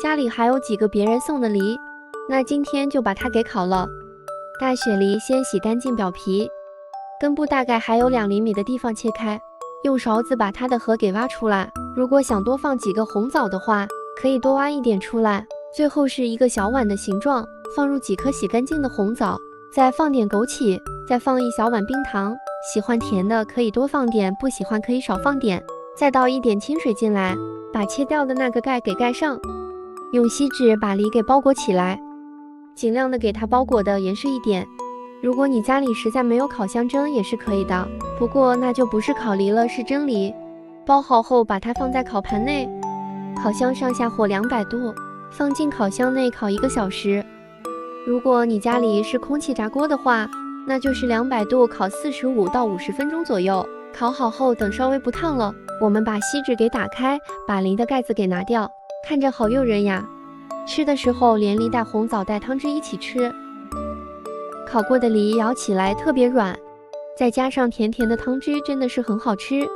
家里还有几个别人送的梨，那今天就把它给烤了。大雪梨先洗干净表皮，根部大概还有2厘米的地方切开，用勺子把它的核给挖出来。如果想多放几个红枣的话，可以多挖一点出来。最后是一个小碗的形状，放入几颗洗干净的红枣，再放点枸杞，再放1小碗冰糖。喜欢甜的可以多放点，不喜欢可以少放点。再倒一点清水进来，把切掉的那个盖给盖上，用锡纸把梨给包裹起来，尽量的给它包裹的严实一点。如果你家里实在没有烤箱蒸也是可以的，不过那就不是烤梨了，是蒸梨。包好后把它放在烤盘内，烤箱上下火200度，放进烤箱内烤1个小时。如果你家里是空气炸锅的话，那就是200度烤45到50分钟左右。烤好后等稍微不烫了，我们把锡纸给打开，把梨的盖子给拿掉，看着好诱人呀。吃的时候连梨带红枣带汤汁一起吃。烤过的梨咬起来特别软，再加上甜甜的汤汁，真的是很好吃。